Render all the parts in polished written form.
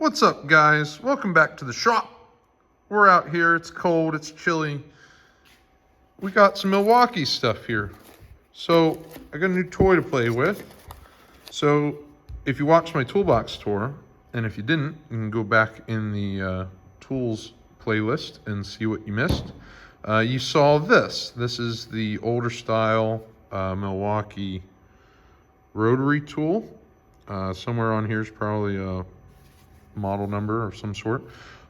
What's up, guys? Welcome back to the shop. We're out here, it's cold, it's chilly. We got some Milwaukee stuff here. So I got a new toy to play with. So if you watched my toolbox tour, and if you didn't, you can go back in the tools playlist and see what you missed. You saw this. This is the older style Milwaukee rotary tool. Somewhere on here is probably a model number of some sort.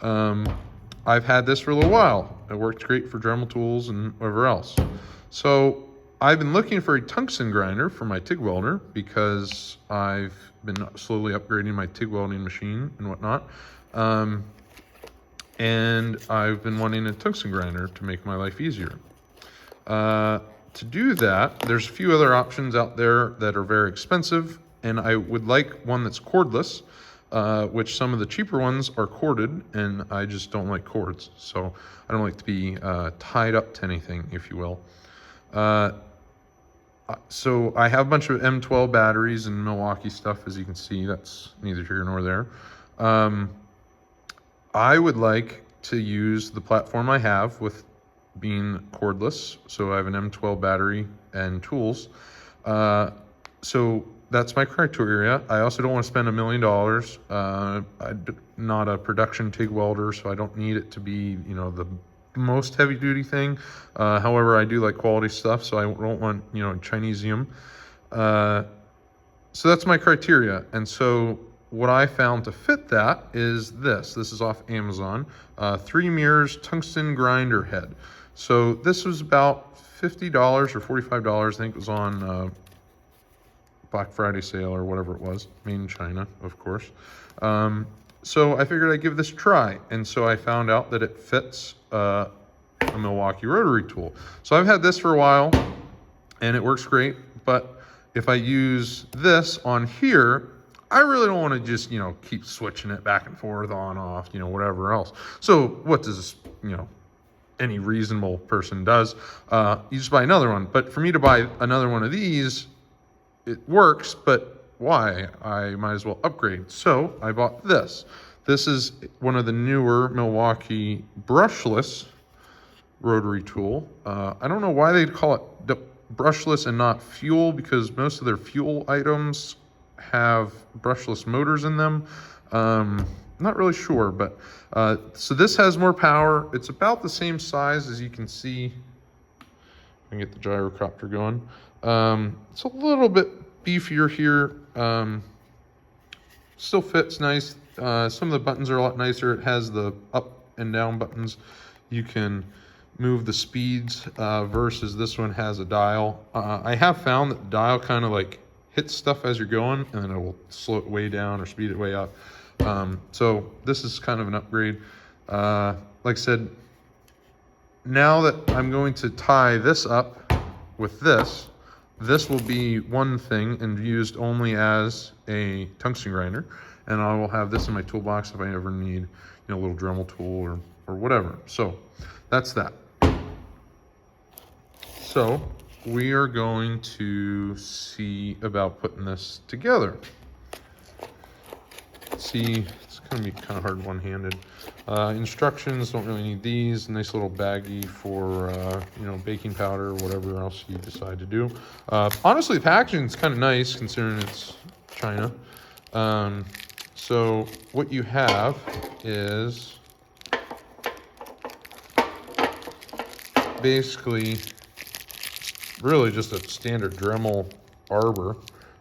I've had this for a little while. It worked great for Dremel tools and whatever else. So I've been looking for a tungsten grinder for my TIG welder because I've been slowly upgrading my TIG welding machine and whatnot. And I've been wanting a tungsten grinder to make my life easier. To do that, there's a few other options out there that are very expensive, and I would like one that's cordless, which some of the cheaper ones are corded, and I just don't like cords. So I don't like to be tied up to anything, if you will. So I have a bunch of M12 batteries and Milwaukee stuff, as you can see. That's neither here nor there. I would like to use the platform I have with being cordless. So I have an M12 battery and tools. So that's my criteria. I also don't want to spend $1 million. I'm not a production TIG welder, so I don't need it to be, the most heavy duty thing. However, I do like quality stuff, so I don't want, Chinesium. So that's my criteria. And so what I found to fit that is this. This is off Amazon. 3 mirrors tungsten grinder head. So this was about $50 or $45. I think it was on Black Friday sale or whatever it was, made in China, of course. So I figured I'd give this a try. And so I found out that it fits a Milwaukee rotary tool. So I've had this for a while and it works great. But if I use this on here, I really don't want to just, keep switching it back and forth, on, off, whatever else. So what does this, any reasonable person does, you just buy another one. But for me to buy another one of these, it works, but why? I might as well upgrade. So I bought this. This is one of the newer Milwaukee brushless rotary tool. I don't know why they call it brushless and not fuel, because most of their fuel items have brushless motors in them. Not really sure, but so this has more power. It's about the same size, as you can see. I can get the gyrocopter going. It's a little bit beefier here. Still fits nice. Some of the buttons are a lot nicer. It has the up and down buttons. You can move the speeds versus this one has a dial. I have found that the dial kind of like hits stuff as you're going, and then it will slow it way down or speed it way up. So this is kind of an upgrade. Like I said, now that I'm going to tie this up with this will be one thing and used only as a tungsten grinder. And I will have this in my toolbox if I ever need, a little Dremel tool or whatever. So that's that. So we are going to see about putting this together. See, it's going to be kind of hard one-handed. Instructions, don't really need these. Nice little baggie for, baking powder or whatever else you decide to do. Honestly, the packaging is kind of nice considering it's China. So what you have is basically really just a standard Dremel arbor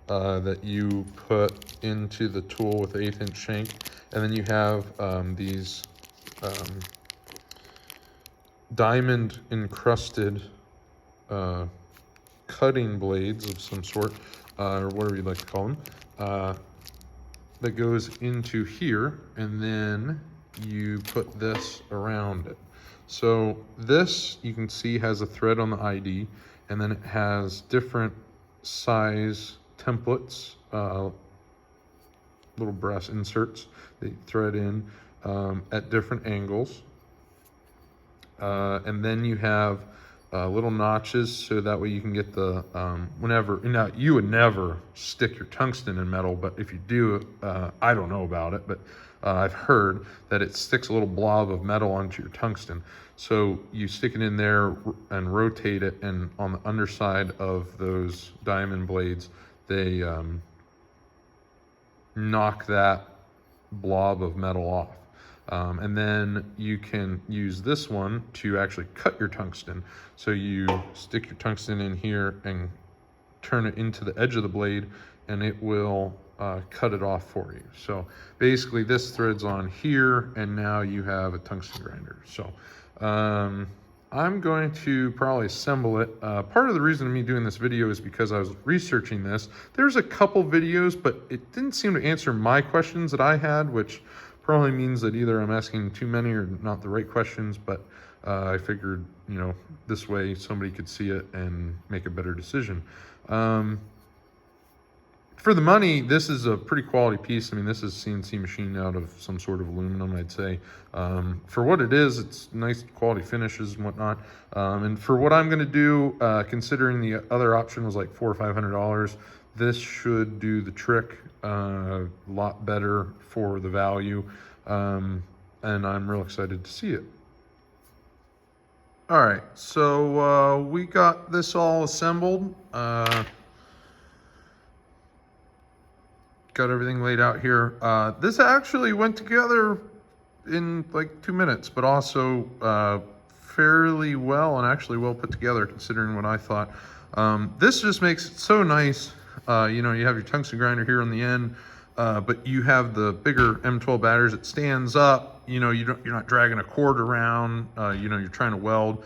that you put into the tool with the 1/8" shank, and then you have these diamond encrusted cutting blades of some sort, or whatever you'd like to call them, that goes into here, and then you put this around it. So this, you can see, has a thread on the ID, and then it has different size templates, little brass inserts that you thread in at different angles. And then you have little notches, so that way you can get the, whenever, now you would never stick your tungsten in metal, but if you do, I don't know about it, but I've heard that it sticks a little blob of metal onto your tungsten. So you stick it in there and rotate it, and on the underside of those diamond blades, they knock that blob of metal off. And then you can use this one to actually cut your tungsten. So you stick your tungsten in here and turn it into the edge of the blade, and it will cut it off for you. So basically this threads on here, and now you have a tungsten grinder. So I'm going to probably assemble it. Part of the reason of me doing this video is because I was researching this. There's a couple videos, but it didn't seem to answer my questions that I had, which probably means that either I'm asking too many or not the right questions, but I figured, you know, this way somebody could see it and make a better decision. For the money, this is a pretty quality piece. I mean, this is CNC machined out of some sort of aluminum, I'd say. For what it is, it's nice quality finishes and whatnot. And for what I'm gonna do, considering the other option was like $400 or $500, this should do the trick a lot better for the value. And I'm real excited to see it. All right, so we got this all assembled. Got everything laid out here. This actually went together in like 2 minutes, but also fairly well, and actually well put together considering what I thought. This just makes it so nice. You know, you have your tungsten grinder here on the end, but you have the bigger M12 batteries. It stands up. You know, you're not dragging a cord around. You know, you're trying to weld.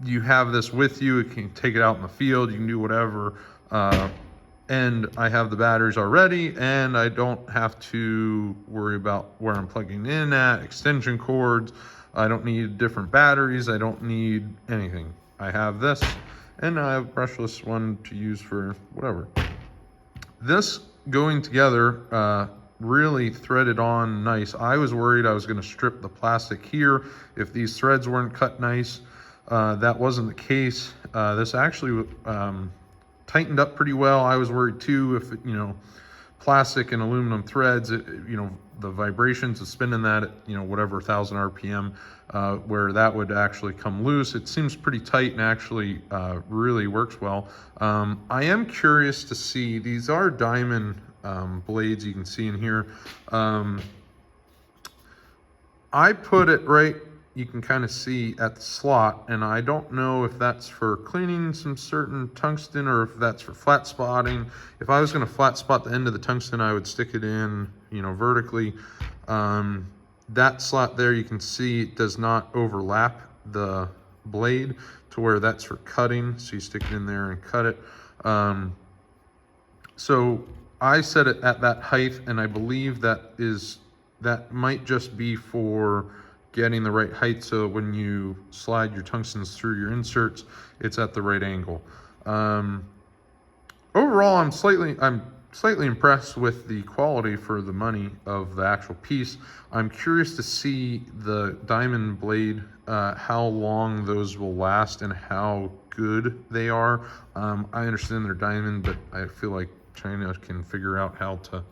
You have this with you. You can take it out in the field. You can do whatever. And I have the batteries already, and I don't have to worry about where I'm plugging in at, extension cords. I don't need different batteries. I don't need anything. I have this, and I have a brushless one to use for whatever. This going together really threaded on nice. I was worried I was going to strip the plastic here if these threads weren't cut nice. That wasn't the case. This actually tightened up pretty well. I was worried too if, you know, plastic and aluminum threads, you know, the vibrations of spinning that at, you know, whatever 1000 RPM, where that would actually come loose. It seems pretty tight and actually really works well. I am curious to see, these are diamond blades you can see in here. I put it right, you can kind of see at the slot, and I don't know if that's for cleaning some certain tungsten or if that's for flat spotting. If I was going to flat spot the end of the tungsten, I would stick it in, you know, vertically. That slot there, you can see it does not overlap the blade to where that's for cutting. So you stick it in there and cut it. So I set it at that height, and I believe that might just be for getting the right height, so when you slide your tungstens through your inserts, it's at the right angle. Overall, I'm slightly impressed with the quality for the money of the actual piece. I'm curious to see the diamond blade, how long those will last and how good they are. I understand they're diamond, but I feel like China can figure out how to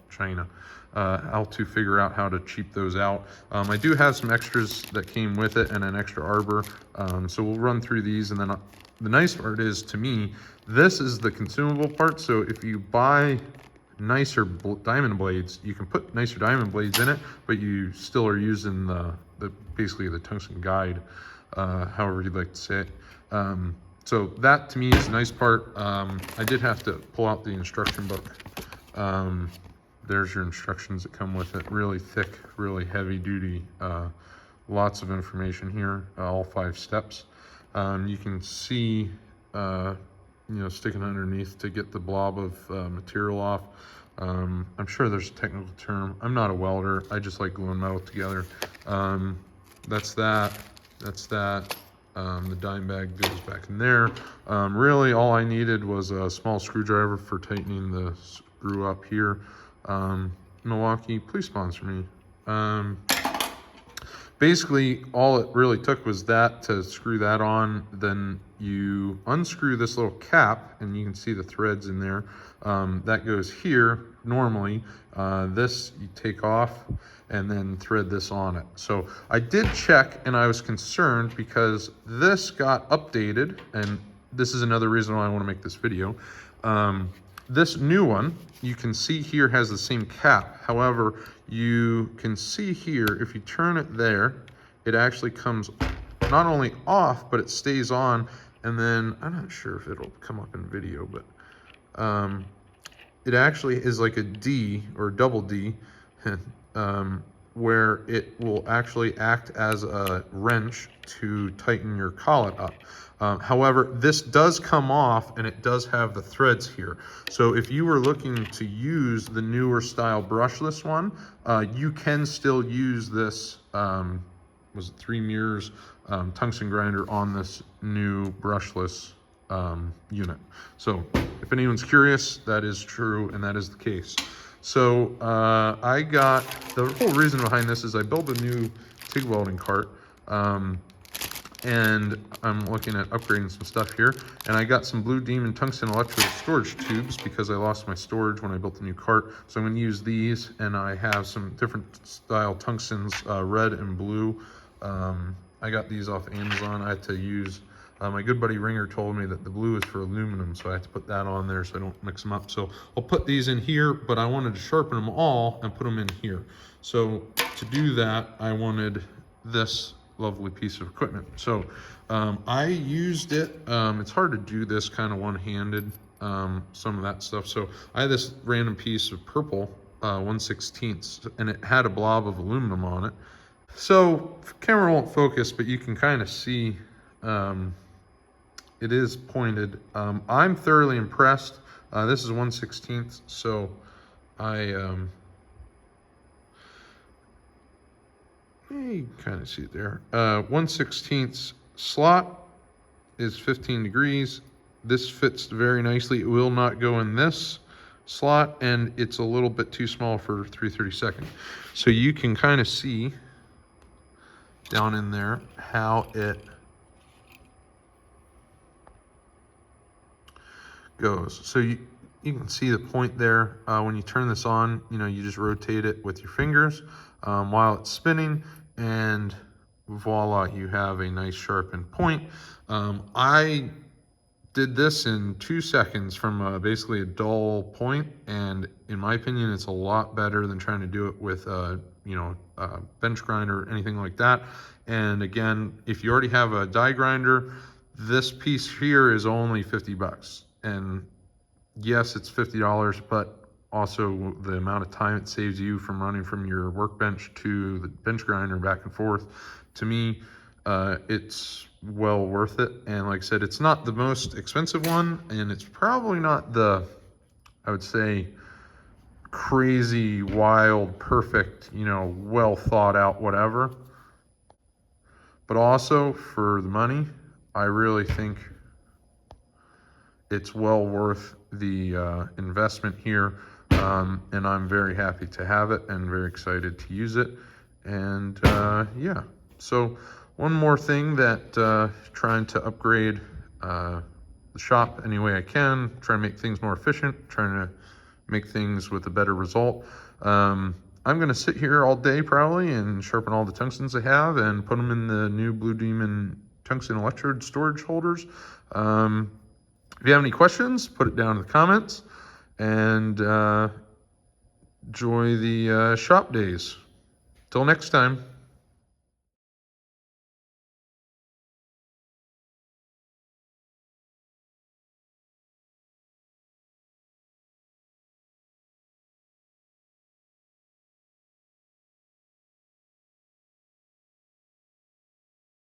figure out how to cheap those out. I do have some extras that came with it and an extra arbor. So we'll run through these, and then the nice part is, to me, this is the consumable part. So if you buy nicer diamond blades, you can put nicer diamond blades in it, but you still are using basically the tungsten guide, however you'd like to say it. So that to me is the nice part. I did have to pull out the instruction book. There's your instructions that come with it. Really thick, really heavy duty. Lots of information here, all 5 steps. You can see, you know, sticking underneath to get the blob of material off. I'm sure there's a technical term. I'm not a welder. I just like gluing metal together. That's that. That's that. The dime bag goes back in there. Really, all I needed was a small screwdriver for tightening the screw up here. Milwaukee, please sponsor me. basically all it really took was that to screw that on. Then you unscrew this little cap and you can see the threads in there. That goes here normally. This you take off and then thread this on it. So I did check and I was concerned because this got updated, and this is another reason why I want to make this video. This new one, you can see here, has the same cap. However, you can see here, if you turn it there, it actually comes not only off, but it stays on. And then, I'm not sure if it'll come up in video, but it actually is like a D or double D, where it will actually act as a wrench to tighten your collet up. However, this does come off and it does have the threads here. So if you were looking to use the newer style brushless one, you can still use this, was it 3 mirrors tungsten grinder on this new brushless unit. So if anyone's curious, that is true and that is the case. So I got, the whole reason behind this is I built a new TIG welding cart, and I'm looking at upgrading some stuff here. And I got some Blue Demon tungsten electrode storage tubes because I lost my storage when I built the new cart. So I'm gonna use these, and I have some different style tungstens, red and blue. I got these off Amazon. I had to use, my good buddy Ringer told me that the blue is for aluminum, so I had to put that on there so I don't mix them up. So I'll put these in here, but I wanted to sharpen them all and put them in here. So to do that, I wanted this lovely piece of equipment. So I used it. It's hard to do this kind of one-handed, some of that stuff. So I had this random piece of purple 1/16, and it had a blob of aluminum on it. So camera won't focus, but you can kind of see it is pointed. I'm thoroughly impressed. This is 1/16, so you kind of see it there. 1/16 slot is 15 degrees. This fits very nicely. It will not go in this slot, and it's a little bit too small for 3/32. So you can kind of see down in there how it goes. So you can see the point there. When you turn this on, you just rotate it with your fingers while it's spinning, and voila, you have a nice sharpened point. I did this in 2 seconds from basically a dull point, and in my opinion, it's a lot better than trying to do it with a bench grinder or anything like that. And again, if you already have a die grinder, this piece here is only 50 bucks. And yes, it's $50, but also the amount of time it saves you from running from your workbench to the bench grinder back and forth. To me, it's well worth it. And like I said, it's not the most expensive one, and it's probably not the, I would say, crazy, wild, perfect, well thought out, whatever. But also for the money, I really think it's well worth the investment here. And I'm very happy to have it and very excited to use it. And yeah, so one more thing that trying to upgrade the shop any way I can, try to make things more efficient, trying to make things with a better result. I'm going to sit here all day probably and sharpen all the tungstens I have and put them in the new Blue Demon tungsten electrode storage holders. If you have any questions, put it down in the comments, and enjoy the shop days. Till next time.